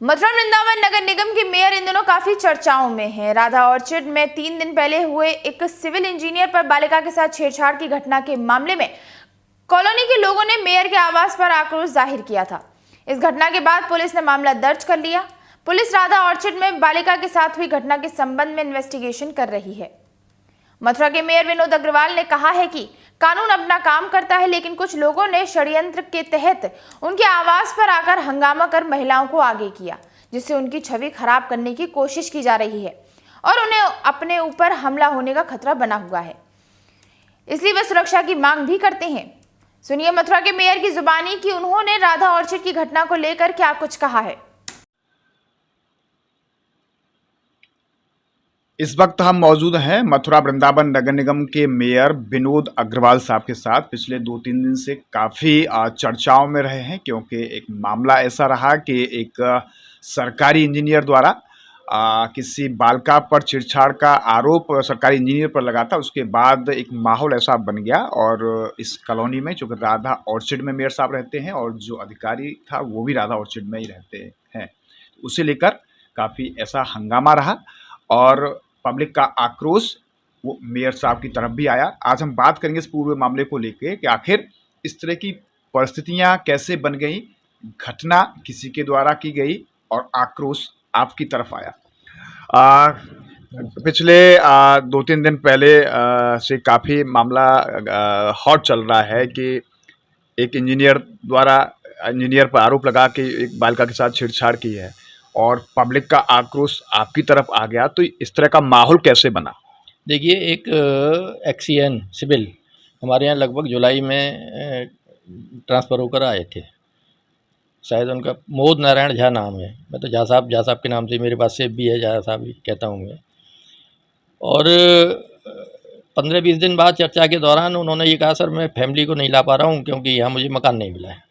मथुरा वृंदावन नगर निगम की mayor in दिनों काफी चर्चाओं में है। राधा ऑर्चिड में 3 दिन पहले हुए एक सिविल इंजीनियर पर बालिका के साथ छेड़छाड़ की घटना के मामले में कॉलोनी के लोगों ने मेयर के आवास पर आक्रोश जाहिर किया था। इस घटना के बाद पुलिस ने मामला दर्ज कर लिया। पुलिस राधा ऑर्चिड में बालिका के साथ हुई घटना के संबंध में इन्वेस्टिगेशन कर रही है। मथुरा के मेयर विनोद अग्रवाल ने कहा है कि कानून अपना काम करता है, लेकिन कुछ लोगों ने षड्यंत्र के तहत उनके आवास पर आकर हंगामा कर महिलाओं को आगे किया, जिससे उनकी छवि खराब करने की कोशिश की जा रही है और उन्हें अपने ऊपर हमला होने का खतरा बना हुआ है। इसलिए वे सुरक्षा की मांग भी करते हैं। सुनिए मथुरा के मेयर की जुबानी कि उन्होंने राधा ऑर्चिड की घटना को लेकर क्या कुछ कहा है। इस वक्त हम मौजूद हैं मथुरा वृंदावन नगर निगम के मेयर विनोद अग्रवाल साहब के साथ। पिछले 2-3 दिन से काफ़ी चर्चाओं में रहे हैं, क्योंकि एक मामला ऐसा रहा कि एक सरकारी इंजीनियर द्वारा किसी बालिका पर छेड़छाड़ का आरोप सरकारी इंजीनियर पर लगा था। उसके बाद एक माहौल ऐसा बन गया और इस कॉलोनी में, जो राधा ऑर्चिड में मेयर साहब रहते हैं और जो अधिकारी था वो भी राधा ऑर्चिड में ही रहते हैं, उसे लेकर काफ़ी ऐसा हंगामा रहा और पब्लिक का आक्रोश वो मेयर साहब की तरफ भी आया। आज हम बात करेंगे इस पूरे मामले को लेके कि आखिर इस तरह की परिस्थितियां कैसे बन गई, घटना किसी के द्वारा की गई और आक्रोश आपकी तरफ आया। पिछले 2-3 दिन पहले से काफ़ी मामला हॉट चल रहा है कि एक इंजीनियर पर आरोप लगा कि एक बालिका के साथ छेड़छाड़ की है और पब्लिक का आक्रोश आपकी तरफ आ गया। तो इस तरह का माहौल कैसे बना? देखिए, एक एक्सीएन सिविल हमारे यहाँ लगभग जुलाई में ट्रांसफ़र होकर आए थे। शायद उनका मोद नारायण झा नाम है। मैं तो झा साहब के नाम से मेरे पास सेव भी है, झा साहब ही कहता हूँ मैं। और 15-20 दिन बाद चर्चा के दौरान उन्होंने ये कहा, सर मैं फैमिली को नहीं ला पा रहा हूँ क्योंकि यहाँ मुझे मकान नहीं मिला है।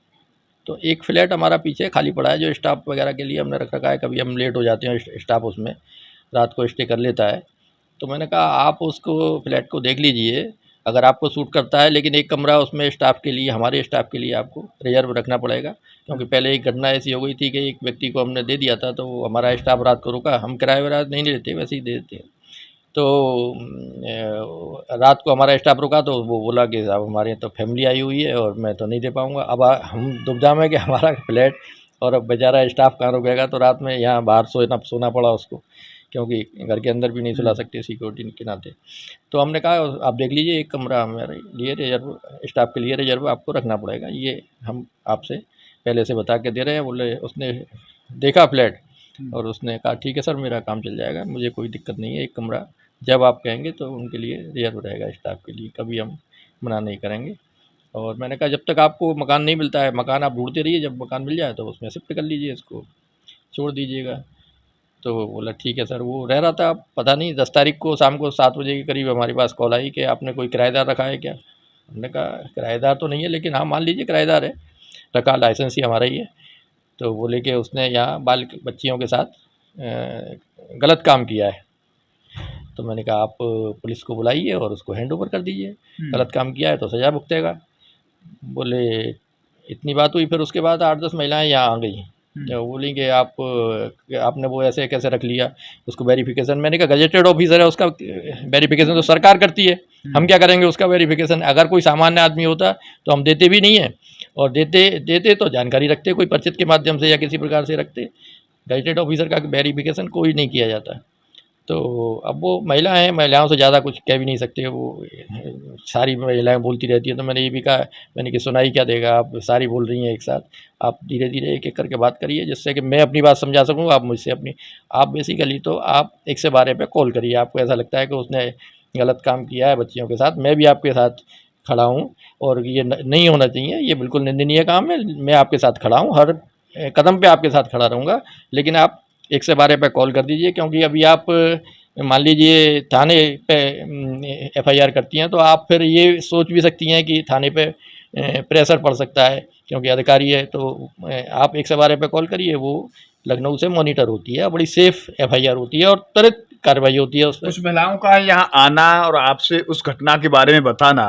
तो एक फ्लैट हमारा पीछे खाली पड़ा है जो स्टाफ वगैरह के लिए हमने रख रखा है। कभी हम लेट हो जाते हैं, स्टाफ उसमें रात को स्टे कर लेता है। तो मैंने कहा आप उसको फ्लैट को देख लीजिए, अगर आपको सूट करता है, लेकिन एक कमरा उसमें स्टाफ के लिए, हमारे स्टाफ के लिए आपको रिजर्व रखना पड़ेगा। क्योंकि पहले एक घटना ऐसी हो गई थी कि एक व्यक्ति को हमने दे दिया था, तो हमारा स्टाफ रात को रुका। हम किराए वराए नहीं लेते, वैसे ही दे देते हैं। तो रात को हमारा स्टाफ रुका तो वो बोला कि साहब हमारे यहाँ तो फैमिली आई हुई है और मैं तो नहीं दे पाऊँगा। अब हम दुविधा में कि हमारा फ्लैट और अब बेचारा स्टाफ कहाँ रुकेगा। तो रात में यहाँ बाहर सोना पड़ा उसको, क्योंकि घर के अंदर भी नहीं सुला सकते सिक्योरिटी के नाते। तो हमने कहा आप देख लीजिए, एक कमरा हमारे लिए रिजर्व, स्टाफ के लिए रिजर्व आपको रखना पड़ेगा, ये हम आपसे पहले से बता के दे रहे हैं। बोले उसने देखा फ्लैट और उसने कहा ठीक है सर, मेरा काम चल जाएगा, मुझे कोई दिक्कत नहीं है। एक कमरा जब आप कहेंगे तो उनके लिए रिजर्व रहेगा स्टाफ के लिए, कभी हम मना नहीं करेंगे। और मैंने कहा जब तक आपको मकान नहीं मिलता है, मकान आप ढूंढते रहिए, जब मकान मिल जाए तो उसमें शिफ्ट कर लीजिए, इसको छोड़ दीजिएगा। तो बोला ठीक है सर। वो रह रहा था, पता नहीं 10 तारीख को शाम को 7 बजे के करीब हमारे पास कॉल आई कि आपने कोई किराएदार रखा है क्या। हमने कहा किराएदार तो नहीं है, लेकिन हाँ मान लीजिए किराएदार है, रखा, लाइसेंस ही हमारा ही है। तो बोले कि उसने यहाँ बच्चियों के साथ गलत काम किया है। तो मैंने कहा आप पुलिस को बुलाइए और उसको हैंड ओवर कर दीजिए, गलत काम किया है तो सज़ा भुगतेगा। बोले इतनी बात हुई। फिर उसके बाद 8-10 महिलाएं यहाँ आ गई, तो बोली कि आपने वो ऐसे कैसे रख लिया, उसको वेरिफिकेशन। मैंने कहा गजेटेड ऑफिसर है, उसका वेरिफिकेशन तो सरकार करती है, हम क्या करेंगे उसका वेरिफिकेशन। अगर कोई सामान्य आदमी होता तो हम देते भी नहीं है, और देते तो जानकारी रखते, कोई पर्चित के माध्यम से या किसी प्रकार से रखते। गजेटेड ऑफिसर का वेरिफिकेशन कोई नहीं किया जाता। तो अब वो महिला हैं, महिलाओं से ज़्यादा कुछ कह भी नहीं सकते, वो सारी महिलाएं बोलती रहती है। तो मैंने ये भी कहा, मैंने कि सुनाई क्या देगा, आप सारी बोल रही हैं एक साथ, आप धीरे धीरे एक एक करके बात करिए, जिससे कि मैं अपनी बात समझा सकूँ, आप मुझसे अपनी। आप बेसिकली तो आप 112 पे कॉल करिए। आपको ऐसा लगता है कि उसने गलत काम किया है बच्चियों के साथ, मैं भी आपके साथ खड़ा हूँ और ये नहीं होना चाहिए, ये बिल्कुल निंदनीय काम है। मैं आपके साथ खड़ा हूँ, हर कदम पे आपके साथ खड़ा रहूँगा, लेकिन आप 112 पे कॉल कर दीजिए। क्योंकि अभी आप मान लीजिए थाने पे FIR करती हैं, तो आप फिर ये सोच भी सकती हैं कि थाने पे प्रेशर पड़ सकता है, क्योंकि अधिकारी है। तो आप 112 पे कॉल करिए, वो लखनऊ से मॉनिटर होती है, बड़ी सेफ FIR होती है और त्वरित कार्रवाई होती है उस पर। कुछ महिलाओं का यहाँ आना और आपसे उस घटना के बारे में बताना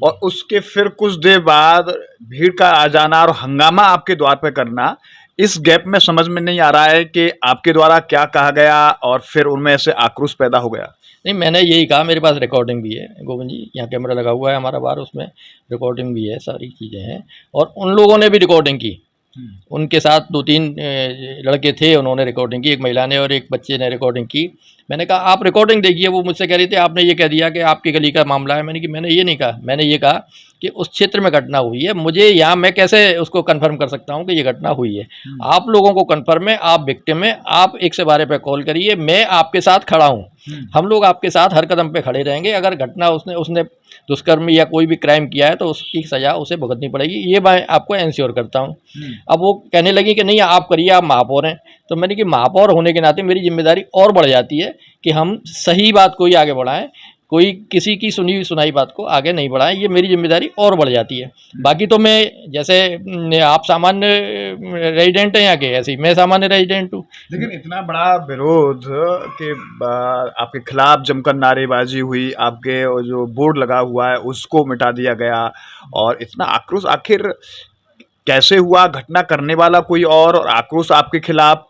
और उसके फिर कुछ देर बाद भीड़ का आ जाना और हंगामा आपके द्वार पे करना, इस गैप में समझ में नहीं आ रहा है कि आपके द्वारा क्या कहा गया और फिर उनमें ऐसे आक्रोश पैदा हो गया। नहीं, मैंने यही कहा, मेरे पास रिकॉर्डिंग भी है गोविंद जी, यहाँ कैमरा लगा हुआ है हमारा बाहर, उसमें रिकॉर्डिंग भी है, सारी चीज़ें हैं। और उन लोगों ने भी रिकॉर्डिंग की, उनके साथ 2-3 लड़के थे, उन्होंने रिकॉर्डिंग की, एक महिला ने और एक बच्चे ने रिकॉर्डिंग की। मैंने कहा आप रिकॉर्डिंग देखिए। वो मुझसे कह रहे थे आपने ये कह दिया कि आपकी गली का मामला है। मैंने ये नहीं कहा, मैंने ये कहा कि उस क्षेत्र में घटना हुई है, मुझे यहाँ मैं कैसे उसको कंफर्म कर सकता हूँ कि ये घटना हुई है। आप लोगों को कंफर्म है, आप विक्टिम है, आप 112 पे कॉल करिए, मैं आपके साथ खड़ा हूँ, हम लोग आपके साथ हर कदम पे खड़े रहेंगे। अगर घटना उसने दुष्कर्म या कोई भी क्राइम किया है तो उसकी सज़ा उसे भुगतनी पड़ेगी, ये मैं आपको एंश्योर करता हूँ। अब वो कहने लगी कि नहीं आप करिए, आप महापौर हैं। तो मैंने कि महापौर होने के नाते मेरी जिम्मेदारी और बढ़ जाती है कि हम सही बात को ही आगे बढ़ाएं, कोई किसी की सुनी सुनाई बात को आगे नहीं बढ़ाएं, ये मेरी जिम्मेदारी और बढ़ जाती है। बाकी तो मैं जैसे आप सामान्य रेजिडेंट हैं यहाँ के, ऐसे ही मैं सामान्य रेजिडेंट हूँ। लेकिन इतना बड़ा विरोध के आपके खिलाफ जमकर नारेबाजी हुई, आपके वो जो बोर्ड लगा हुआ है उसको मिटा दिया गया, और इतना आक्रोश आखिर कैसे हुआ? घटना करने वाला कोई और आक्रोश आपके खिलाफ,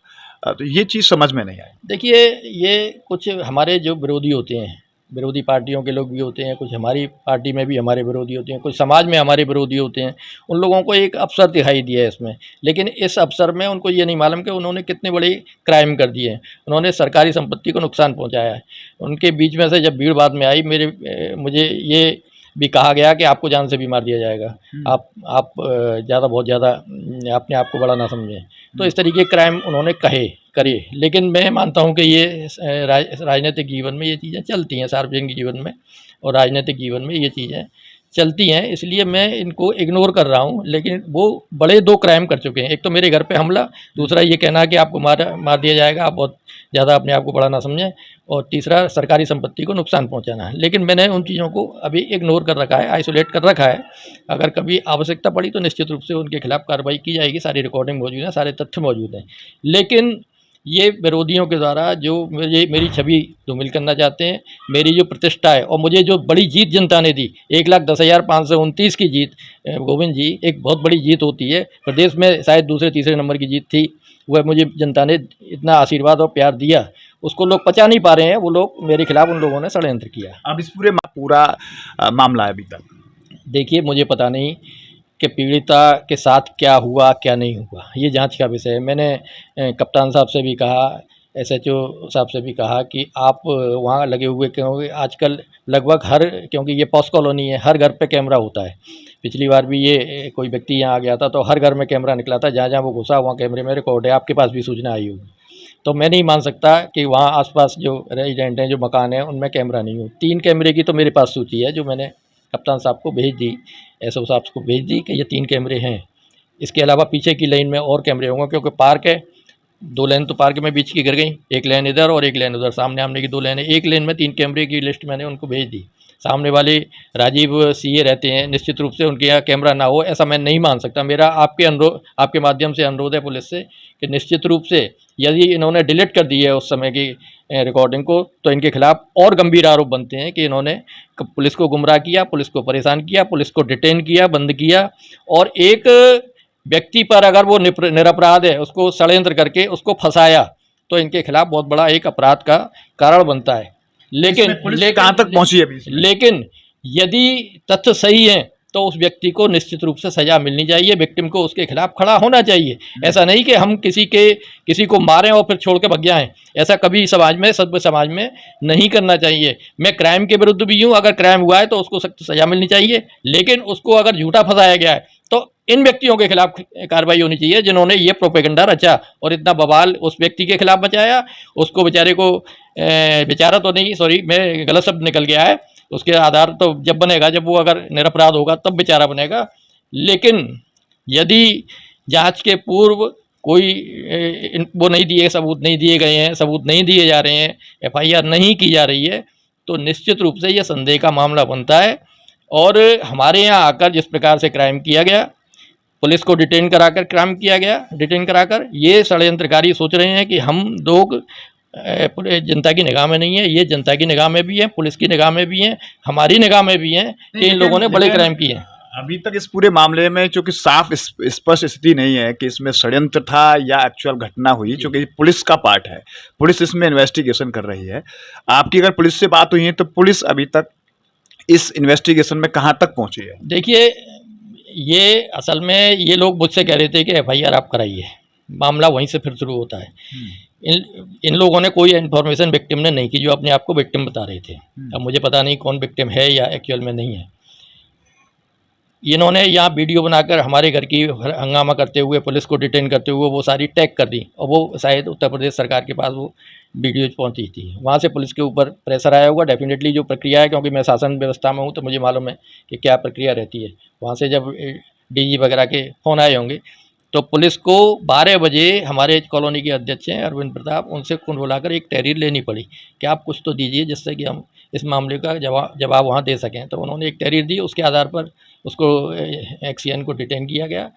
तो ये चीज़ समझ में नहीं आई। देखिए, ये कुछ हमारे जो विरोधी होते हैं, विरोधी पार्टियों के लोग भी होते हैं, कुछ हमारी पार्टी में भी हमारे विरोधी होते हैं, कुछ समाज में हमारे विरोधी होते हैं। उन लोगों को एक अवसर दिखाई दिया है इसमें, लेकिन इस अवसर में उनको ये नहीं मालूम कि उन्होंने कितने बड़े क्राइम कर दिए हैं। उन्होंने सरकारी संपत्ति को नुकसान पहुंचाया है। उनके बीच में से जब भीड़ बाद में आई, मुझे ये भी कहा गया कि आपको जान से भी मार दिया जाएगा, आप बहुत ज़्यादा अपने आप को बड़ा ना समझें। तो इस तरीके के क्राइम उन्होंने करे। लेकिन मैं मानता हूं कि ये राजनीतिक जीवन में ये चीज़ें चलती हैं, सार्वजनिक जीवन में और राजनीतिक जीवन में ये चीज़ें चलती हैं, इसलिए मैं इनको इग्नोर कर रहा हूं। लेकिन वो बड़े 2 क्राइम कर चुके हैं, एक तो मेरे घर पे हमला, दूसरा ये कहना कि आपको मार दिया जाएगा, आप बहुत ज़्यादा अपने आप को बड़ा ना समझें, और तीसरा सरकारी संपत्ति को नुकसान पहुंचाना है। लेकिन मैंने उन चीज़ों को अभी इग्नोर कर रखा है, आइसोलेट कर रखा है। अगर कभी आवश्यकता पड़ी तो निश्चित रूप से उनके खिलाफ कार्रवाई की जाएगी। सारी रिकॉर्डिंग मौजूद है, सारे तथ्य मौजूद हैं। लेकिन ये विरोधियों के द्वारा जो मेरी छवि धूमिल करना चाहते हैं, मेरी जो प्रतिष्ठा है और मुझे जो बड़ी जीत जनता ने दी, 1,10,529 की जीत गोविंद जी, एक बहुत बड़ी जीत होती है। प्रदेश में शायद दूसरे-तीसरे नंबर की जीत थी, वह मुझे जनता ने इतना आशीर्वाद और प्यार दिया, उसको लोग पचा नहीं पा रहे हैं। वो लोग मेरे खिलाफ, उन लोगों ने षड्यंत्र किया। अब इस पूरा मामला है अभी तक, देखिए, मुझे पता नहीं कि पीड़िता के साथ क्या हुआ क्या नहीं हुआ, ये जांच का विषय है। मैंने कप्तान साहब से भी कहा, SHO साहब से भी कहा कि आप वहाँ लगे हुए क्योंकि आजकल लगभग क्योंकि ये पॉस कॉलोनी है, हर घर पे कैमरा होता है। पिछली बार भी ये कोई व्यक्ति यहाँ आ गया था तो हर घर में कैमरा निकला था, जहाँ जहाँ वो घुसा वहाँ कैमरे में रिकॉर्ड है। आपके पास भी सूचना आई होगी। तो मैं नहीं मान सकता कि वहाँ आसपास जो रेजिडेंट हैं, जो मकान हैं, उनमें कैमरा नहीं हो। 3 कैमरे की तो मेरे पास सूची है, जो मैंने कप्तान साहब को भेज दी, SO साहब को भेज दी कि ये 3 कैमरे हैं। इसके अलावा पीछे की लाइन में और कैमरे होंगे, क्योंकि पार्क है, 2 लेन तो पार्क में बीच की गिर गई, 1 लेन इधर और 1 लेन उधर, सामने आमने की 2 लेन है। 1 लेन में 3 कैमरे की लिस्ट मैंने उनको भेज दी। सामने वाले राजीव CA रहते हैं, निश्चित रूप से उनके यहाँ कैमरा ना हो ऐसा मैं नहीं मान सकता। मेरा आपके माध्यम से अनुरोध है पुलिस से कि निश्चित रूप से यदि इन्होंने डिलीट कर दी है उस समय की रिकॉर्डिंग को, तो इनके खिलाफ और गंभीर आरोप बनते हैं कि इन्होंने पुलिस को गुमराह किया, पुलिस को परेशान किया, पुलिस को डिटेन किया, बंद किया, और एक व्यक्ति पर अगर वो निरपराध है उसको षड्यंत्र करके उसको फंसाया, तो इनके खिलाफ बहुत बड़ा एक अपराध का कारण बनता है। लेकिन कहाँ तक पहुंची अभी? लेकिन यदि तथ्य सही है तो उस व्यक्ति को निश्चित रूप से सज़ा मिलनी चाहिए, विक्टिम को उसके खिलाफ खड़ा होना चाहिए। ऐसा नहीं कि हम किसी को मारें और फिर छोड़ के भग जाएं, ऐसा कभी सभ्य समाज में नहीं करना चाहिए। मैं क्राइम के विरुद्ध भी हूँ, अगर क्राइम हुआ है तो उसको सख्त सज़ा मिलनी चाहिए, लेकिन उसको अगर झूठा फंसाया गया है तो इन व्यक्तियों के खिलाफ कार्रवाई होनी चाहिए जिन्होंने ये प्रोपेगेंडा रचा और इतना बवाल उस व्यक्ति के खिलाफ मचाया। उसको बेचारे को बेचारा तो नहीं, सॉरी मैं गलत शब्द निकल गया है, उसके आधार तो जब बनेगा जब वो अगर निरपराध होगा तब बेचारा बनेगा। लेकिन यदि जांच के पूर्व कोई वो नहीं दिए, सबूत नहीं दिए गए हैं, सबूत नहीं दिए जा रहे हैं, FIR नहीं की जा रही है, तो निश्चित रूप से यह संदेह का मामला बनता है। और हमारे यहाँ आकर जिस प्रकार से क्राइम किया गया, पुलिस को डिटेन कराकर क्राइम किया गया, डिटेन कराकर, ये षड्यंत्रकारी सोच रहे हैं कि हम लोग जनता की निगाह में नहीं है, ये जनता की निगाह में भी है, पुलिस की निगाह में भी है, हमारी निगाह में भी है कि इन लोगों ने बड़े क्राइम किए हैं। अभी तक इस पूरे मामले में चूंकि साफ स्पष्ट स्थिति नहीं है कि इसमें षड्यंत्र था या एक्चुअल घटना हुई, चूंकि पुलिस का पार्ट है, पुलिस इसमें इन्वेस्टिगेशन कर रही है। आपकी अगर पुलिस से बात हुई है तो पुलिस अभी तक इस इन्वेस्टिगेशन में कहाँ तक पहुंची है? देखिए, ये असल में ये लोग मुझसे कह रहे थे कि एफआईआर आप कराइए, मामला वहीं से फिर शुरू होता है। इन लोगों ने कोई इन्फॉर्मेशन विक्टिम ने नहीं की, जो अपने आप को विक्टिम बता रहे थे। अब मुझे पता नहीं कौन विक्टिम है या एक्चुअल में नहीं है। इन्होंने यहाँ वीडियो बनाकर हमारे घर की हंगामा करते हुए, पुलिस को डिटेन करते हुए वो सारी टैग कर दी, और वो शायद उत्तर प्रदेश सरकार के पास वो वीडियो पहुँची थी। वहाँ से पुलिस के ऊपर प्रेशर आया होगा डेफिनेटली, जो प्रक्रिया है, क्योंकि मैं शासन व्यवस्था में हूँ तो मुझे मालूम है कि क्या प्रक्रिया रहती है। वहाँ से जब डीजी वगैरह के फ़ोन आए होंगे तो पुलिस को 12 बजे हमारे कॉलोनी के अध्यक्ष हैं अरविंद प्रताप, उनसे फ़ोन बुलाकर एक तहरीर लेनी पड़ी कि आप कुछ तो दीजिए जिससे कि हम इस मामले का जवाब वहाँ दे सकें। तो उन्होंने एक तहरीर दी, उसके आधार पर उसको एक्सीएन को डिटेन किया गया,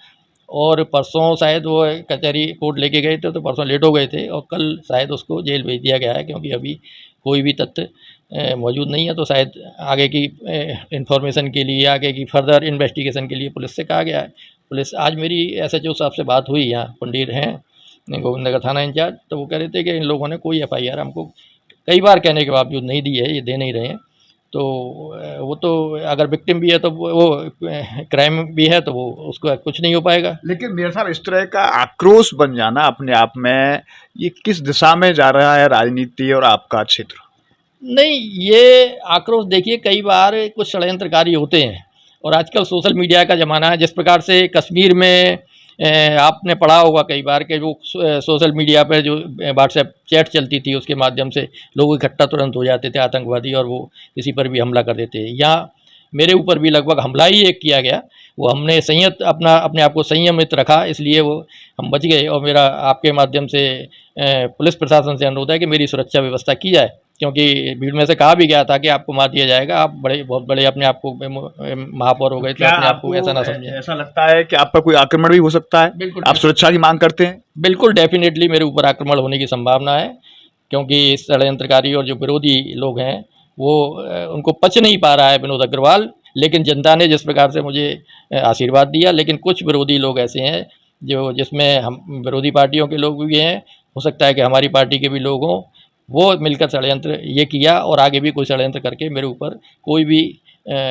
और परसों शायद वो कचहरी कोर्ट लेके गए थे, तो परसों लेट हो गए थे, और कल शायद उसको जेल भेज दिया गया है, क्योंकि अभी कोई भी तथ्य मौजूद नहीं है। तो शायद आगे की इंफॉर्मेशन के लिए, आगे की फर्दर इन्वेस्टिगेशन के लिए पुलिस से कहा गया है। पुलिस आज मेरी एसएचओ साहब से बात हुई, यहाँ पंडित हैं गोविंदनगर थाना इंचार्ज, तो वो कह रहे थे कि इन लोगों ने कोई एफआईआर हमको कई बार कहने के बावजूद नहीं दी है, ये दे नहीं रहे हैं। तो वो तो अगर विक्टिम भी है तो वो क्राइम भी है, तो वो उसको कुछ नहीं हो पाएगा। लेकिन मेरे साहब, इस तरह का आक्रोश बन जाना अपने आप में, ये किस दिशा में जा रहा है राजनीति और आपका क्षेत्र? नहीं, ये आक्रोश देखिए, कई बार कुछ षड्यंत्रकारी होते हैं, और आजकल सोशल मीडिया का ज़माना है। जिस प्रकार से कश्मीर में आपने पढ़ा होगा कई बार कि जो सोशल मीडिया पर जो व्हाट्सएप चैट चलती थी, उसके माध्यम से लोग इकट्ठा तुरंत हो जाते थे आतंकवादी, और वो किसी पर भी हमला कर देते। यहाँ मेरे ऊपर भी लगभग हमला ही एक किया गया, वो हमने अपने आप को संयमित रखा, इसलिए वो हम बच गए। और मेरा आपके माध्यम से पुलिस प्रशासन से अनुरोध है कि मेरी सुरक्षा व्यवस्था की जाए, क्योंकि भीड़ में से कहा भी गया था कि आपको मार दिया जाएगा, आप बहुत बड़े अपने आप को महापौर हो गए, तो अपने आप को ऐसा ना समझें। ऐसा लगता है कि आप पर कोई आक्रमण भी हो सकता है? बिल्कुल, आप सुरक्षा की मांग करते हैं? बिल्कुल, डेफिनेटली मेरे ऊपर आक्रमण होने की संभावना है, क्योंकि षड्यंत्रकारी और जो विरोधी लोग हैं वो उनको पच नहीं पा रहा है विनोद अग्रवाल। लेकिन जनता ने जिस प्रकार से मुझे आशीर्वाद दिया, लेकिन कुछ विरोधी लोग ऐसे हैं जिसमें हम विरोधी पार्टियों के लोग भी हैं, हो सकता है कि हमारी पार्टी के भी लोग हों, वो मिलकर षड्यंत्र ये किया, और आगे भी कोई षड्यंत्र करके मेरे ऊपर कोई भी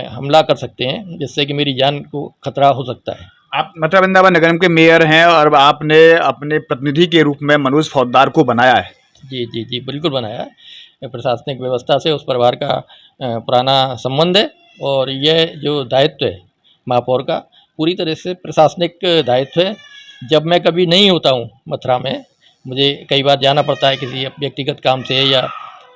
हमला कर सकते हैं, जिससे कि मेरी जान को खतरा हो सकता है। आप मथुरा वृंदावन नगर निगम के मेयर हैं, और आपने अपने प्रतिनिधि के रूप में मनोज फौजदार को बनाया है। जी जी जी, बिल्कुल बनाया है। प्रशासनिक व्यवस्था से उस परिवार का पुराना संबंध है, और यह जो दायित्व है महापौर का, पूरी तरह से प्रशासनिक दायित्व है। जब मैं कभी नहीं होता हूँ मथुरा में, मुझे कई बार जाना पड़ता है किसी व्यक्तिगत काम से या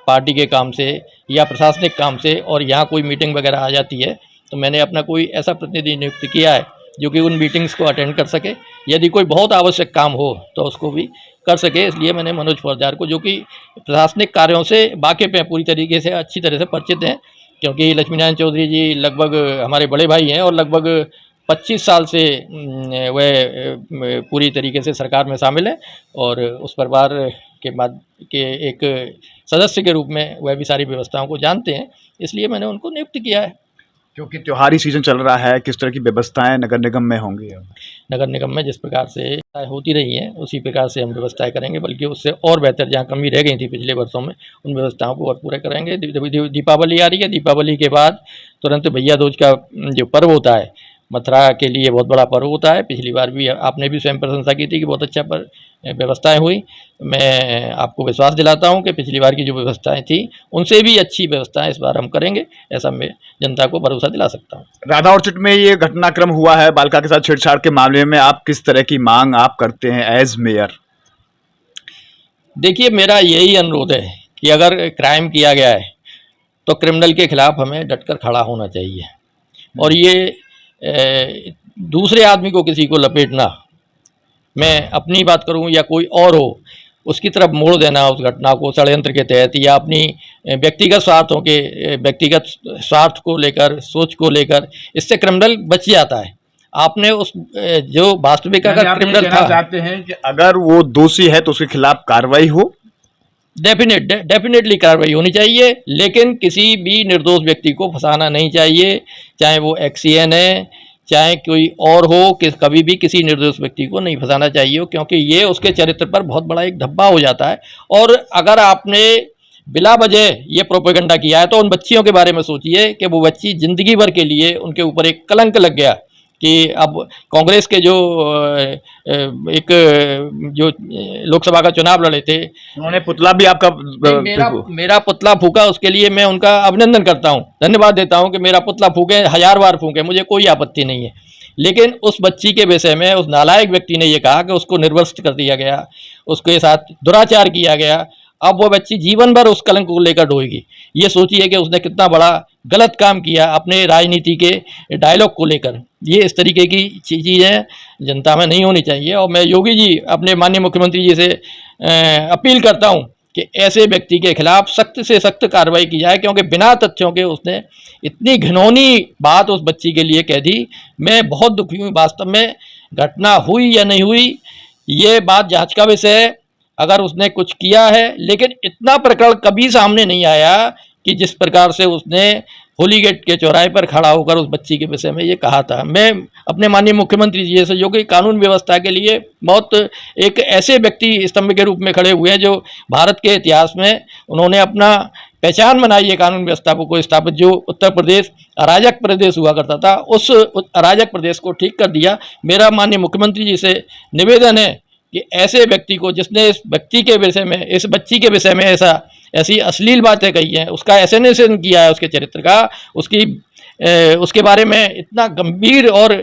पार्टी के काम से या प्रशासनिक काम से, और यहाँ कोई मीटिंग वगैरह आ जाती है, तो मैंने अपना कोई ऐसा प्रतिनिधि नियुक्त किया है जो कि उन मीटिंग्स को अटेंड कर सके, यदि कोई बहुत आवश्यक काम हो तो उसको भी कर सके। इसलिए मैंने मनोज फौजदार को, जो कि प्रशासनिक कार्यों से वाकिफ़ हैं, पूरी तरीके से अच्छी तरह से परिचित हैं, क्योंकि लक्ष्मीनारायण चौधरी जी लगभग हमारे बड़े भाई हैं, और लगभग 25 साल से वह पूरी तरीके से सरकार में शामिल है, और उस परिवार के एक सदस्य के रूप में वह भी सारी व्यवस्थाओं को जानते हैं, इसलिए मैंने उनको नियुक्त किया है। क्योंकि त्योहारी सीजन चल रहा है, किस तरह की व्यवस्थाएं नगर निगम में होंगी? नगर निगम में जिस प्रकार से होती रही हैं उसी प्रकार से हम व्यवस्थाएं करेंगे, बल्कि उससे और बेहतर, जहाँ कमी रह गई थी पिछले वर्षों में, उन व्यवस्थाओं को और पूरा करेंगे। दीपावली आ रही है, दीपावली के बाद तुरंत भैया दूज का जो पर्व होता है, मथुरा के लिए बहुत बड़ा पर्व होता है। पिछली बार भी आपने भी स्वयं प्रशंसा की थी कि बहुत अच्छा पर व्यवस्थाएं हुई। मैं आपको विश्वास दिलाता हूं कि पिछली बार की जो व्यवस्थाएं थी उनसे भी अच्छी व्यवस्थाएं इस बार हम करेंगे, ऐसा मैं जनता को भरोसा दिला सकता हूं। राधा ऑर्चिड में ये घटनाक्रम हुआ है, बालिका के साथ छेड़छाड़ के मामले में आप किस तरह की मांग आप करते हैं एज मेयर? देखिए, मेरा यही अनुरोध है कि अगर क्राइम किया गया है तो क्रिमिनल के खिलाफ हमें डटकर खड़ा होना चाहिए, और ये दूसरे आदमी को किसी को लपेटना, मैं अपनी बात करूं या कोई और हो, उसकी तरफ मोड़ देना उस घटना को षड्यंत्र के तहत, या अपनी व्यक्तिगत स्वार्थ को लेकर, सोच को लेकर, इससे क्रिमिनल बच जाता है। आपने उस जो वास्तविक अगर क्रिमिनल था, चाहते हैं कि अगर वो दोषी है तो उसके खिलाफ कार्रवाई हो? डेफिनेटली कार्रवाई होनी चाहिए, लेकिन किसी भी निर्दोष व्यक्ति को फंसाना नहीं चाहिए, चाहे वो एक्सीएन है, चाहे कोई और हो, कि कभी भी किसी निर्दोष व्यक्ति को नहीं फंसाना चाहिए, क्योंकि ये उसके चरित्र पर बहुत बड़ा एक धब्बा हो जाता है। और अगर आपने बिला वजह ये प्रोपेगेंडा किया है तो उन बच्चियों के बारे में सोचिए कि वो बच्ची ज़िंदगी भर के लिए उनके ऊपर एक कलंक लग गया कि अब कांग्रेस के जो एक जो लोकसभा का चुनाव लड़े थे, उन्होंने पुतला भी आपका मेरा पुतला फूका, उसके लिए मैं उनका अभिनंदन करता हूं, धन्यवाद देता हूं कि मेरा पुतला फूके, 1000 बार फूके, मुझे कोई आपत्ति नहीं है। लेकिन उस बच्ची के विषय में उस नालायक व्यक्ति ने ये कहा कि उसको निर्वस्त्र कर दिया गया, उसके साथ दुराचार किया गया। अब वो बच्ची जीवन भर उस कलंक को लेकर ढोएगी। ये सोचिए कि उसने कितना बड़ा गलत काम किया अपने राजनीति के डायलॉग को लेकर। ये इस तरीके की चीज़ें जनता में नहीं होनी चाहिए। और मैं योगी जी, अपने माननीय मुख्यमंत्री जी से अपील करता हूँ कि ऐसे व्यक्ति के खिलाफ सख्त से सख्त कार्रवाई की जाए, क्योंकि बिना तथ्यों के उसने इतनी घिनौनी बात उस बच्ची के लिए कह दी। मैं बहुत दुखी हूँ। वास्तव में घटना हुई या नहीं हुई, ये बात जांच का विषय है, अगर उसने कुछ किया है, लेकिन इतना प्रकरण कभी सामने नहीं आया कि जिस प्रकार से उसने होली गेट के चौराहे पर खड़ा होकर उस बच्ची के विषय में ये कहा था। मैं अपने माननीय मुख्यमंत्री जी से, जो कि कानून व्यवस्था के लिए बहुत एक ऐसे व्यक्ति स्तंभ के रूप में खड़े हुए हैं, जो भारत के इतिहास में उन्होंने अपना पहचान बनाई है कानून व्यवस्था को स्थापित। जो उत्तर प्रदेश अराजक प्रदेश हुआ करता था, उस अराजक प्रदेश को ठीक कर दिया। मेरा माननीय मुख्यमंत्री जी से निवेदन है कि ऐसे व्यक्ति को, जिसने इस व्यक्ति के विषय में, इस बच्ची के विषय में ऐसी अश्लील बातें कही हैं, उसका एसेनेशन किया है, उसके चरित्र का, उसके बारे में इतना गंभीर और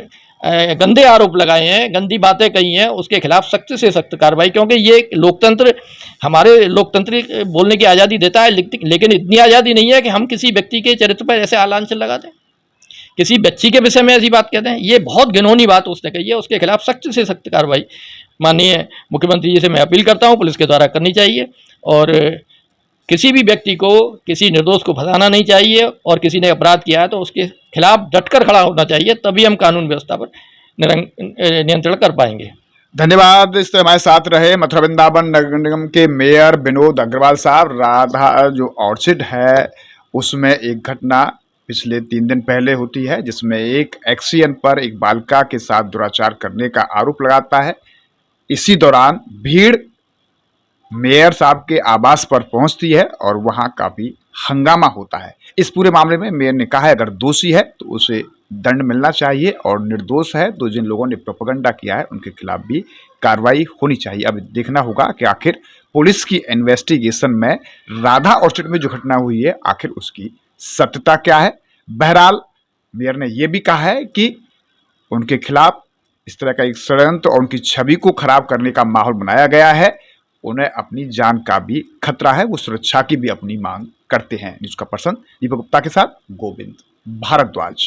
गंदे आरोप लगाए हैं, गंदी बातें कही हैं, उसके खिलाफ सख्त से सख्त कार्रवाई। क्योंकि ये लोकतंत्र, हमारे लोकतंत्र बोलने की आज़ादी देता है, लेकिन इतनी आज़ादी नहीं है कि हम किसी व्यक्ति के चरित्र पर ऐसे आलांछन लगा दें, किसी बच्ची के विषय में ऐसी बात कहते हैं। ये बहुत घिनौनी बात उसने कही है, उसके खिलाफ सख्त से सख्त कार्रवाई माननीय मुख्यमंत्री जी से मैं अपील करता हूँ, पुलिस के द्वारा करनी चाहिए। और किसी भी व्यक्ति को, किसी निर्दोष को फंसाना नहीं चाहिए, और किसी ने अपराध किया है तो उसके खिलाफ डटकर खड़ा होना चाहिए, तभी हम कानून व्यवस्था पर नियंत्रण कर पाएंगे। धन्यवाद। इस तरह हमारे साथ रहे मथुरा वृंदावन नगर निगम के मेयर विनोद अग्रवाल साहब। राधा जो ऑर्चिड है उसमें एक घटना पिछले 3 दिन पहले होती है, जिसमें एक एक्सियन पर एक बालिका के साथ दुराचार करने का आरोप लगाता है। इसी दौरान भीड़ मेयर साहब के आवास पर पहुंचती है और वहां काफी हंगामा होता है। इस पूरे मामले में मेयर ने कहा है अगर दोषी है तो उसे दंड मिलना चाहिए, और निर्दोष है तो जिन लोगों ने प्रोपेगेंडा किया है उनके खिलाफ भी कार्रवाई होनी चाहिए। अब देखना होगा कि आखिर पुलिस की इन्वेस्टिगेशन में राधा ऑर्चिड में जो घटना हुई है आखिर उसकी सत्यता क्या है। बहरहाल मेयर ने यह भी कहा है कि उनके खिलाफ इस तरह का एक षड्यंत्र और उनकी छवि को खराब करने का माहौल बनाया गया है। उन्हें अपनी जान का भी खतरा है, वो सुरक्षा की भी अपनी मांग करते हैं। न्यूज़ का पर्सन दीपक गुप्ता के साथ गोविंद भारद्वाज।